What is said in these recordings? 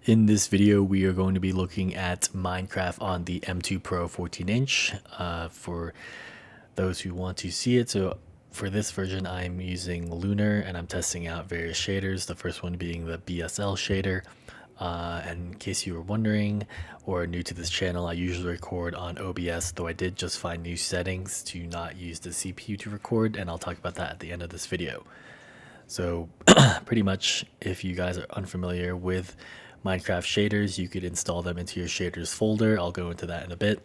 In this video, we are going to be looking at Minecraft on the M2 Pro 14-inch for those who want to see it. So for this version, I'm using Lunar and I'm testing out various shaders, the first one being the BSL shader. And in case you were wondering or new to this channel, I usually record on OBS, though I did just find new settings to not use the CPU to record, and I'll talk about that at the end of this video. So pretty much, if you guys are unfamiliar with Minecraft shaders, you could install them into your shaders folder. I'll go into that in a bit.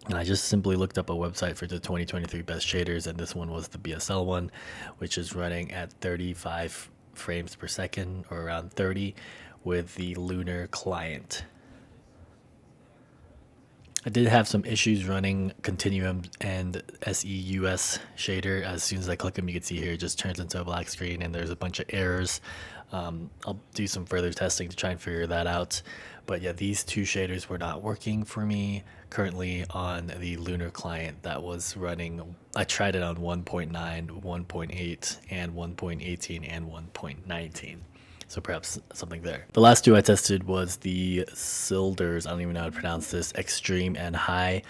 And I just simply looked up a website for the 2023 best shaders, and this one was the BSL one, which is running at 35 frames per second, or around 30, with the Lunar client. I did have some issues running Continuum and SEUS shader. As soon as I click them, you can see here it just turns into a black screen and there's a bunch of errors. I'll do some further testing to try and figure that out. But yeah, these two shaders were not working for me currently on the Lunar client that was running. I tried it on 1.9, 1.8, and 1.18 and 1.19. So perhaps something there. The last two I tested was the SILDURS, I don't even know how to pronounce this, Extreme and High.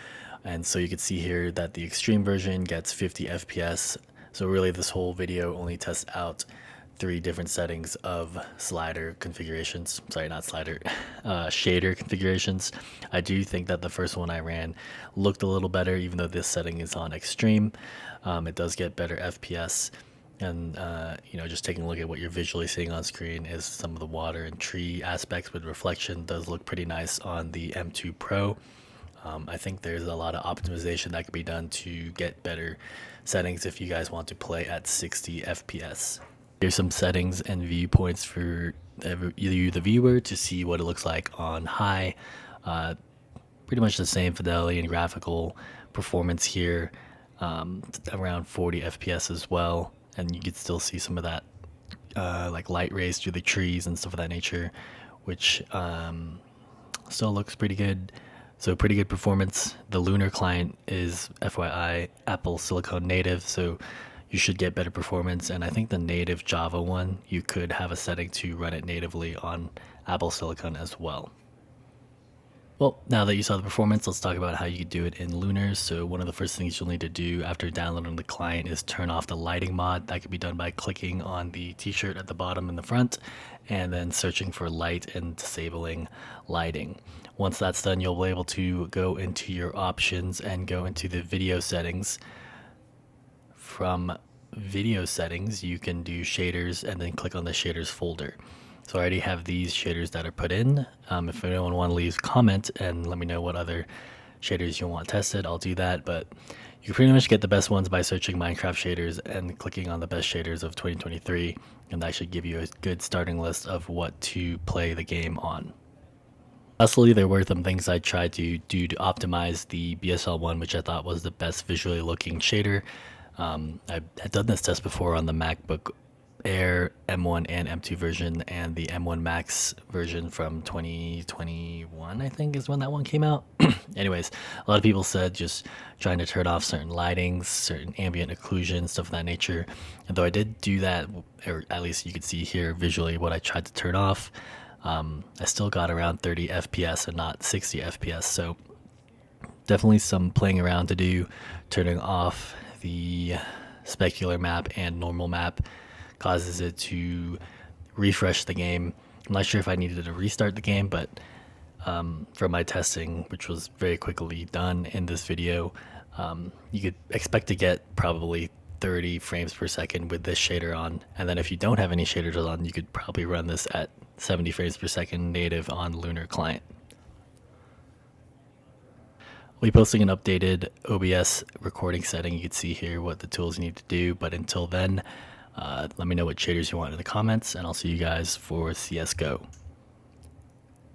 And so you can see here that the Extreme version gets 50 FPS. So really this whole video only tests out 3 different settings of slider configurations. Sorry, not slider, shader configurations. I do think that the first one I ran looked a little better, even though this setting is on Extreme. It does get better FPS. And you know, just taking a look at what you're visually seeing on screen is some of the water and tree aspects with reflection does look pretty nice on the M2 Pro. I think there's a lot of optimization that could be done to get better settings if you guys want to play at 60 FPS. Here's some settings and viewpoints for you, the viewer, to see what it looks like on high. Pretty much the same fidelity and graphical performance here, around 40 FPS as well. And you could still see some of that like light rays through the trees and stuff of that nature, which still looks pretty good. So pretty good performance. The Lunar client is, FYI, Apple Silicon native, so you should get better performance. And I think the native Java one, you could have a setting to run it natively on Apple Silicon as well. Well, now that you saw the performance, let's talk about how you could do it in Lunar. So one of the first things you'll need to do after downloading the client is turn off the lighting mod. That can be done by clicking on the t-shirt at the bottom and the front, and then searching for light and disabling lighting. Once that's done, you'll be able to go into your options and go into the video settings. From video settings, you can do shaders and then click on the shaders folder. So I already have these shaders that are put in. If anyone want to leave a comment and let me know what other shaders you want tested, I'll do that. But you can pretty much get the best ones by searching Minecraft shaders and clicking on the best shaders of 2023. And that should give you a good starting list of what to play the game on. Lastly, there were some things I tried to do to optimize the BSL one, which I thought was the best visually looking shader. I had done this test before on the MacBook Air M1 and M2 version, and the M1 Max version from 2021, I think, is when that one came out. Anyways, a lot of people said just trying to turn off certain lightings, certain ambient occlusion, stuff of that nature. And though I did do that, or at least you could see here visually what I tried to turn off, I still got around 30 FPS and not 60 FPS. So definitely some playing around to do. Turning off the specular map and normal map causes it to refresh the game. I'm not sure if I needed to restart the game, but from my testing, which was very quickly done in this video, you could expect to get probably 30 frames per second with this shader on. And then if you don't have any shaders on, you could probably run this at 70 frames per second native on Lunar client. We'll be posting an updated OBS recording setting. You can see here what the tools you need to do, but until then, let me know what shaders you want in the comments, and I'll see you guys for CSGO.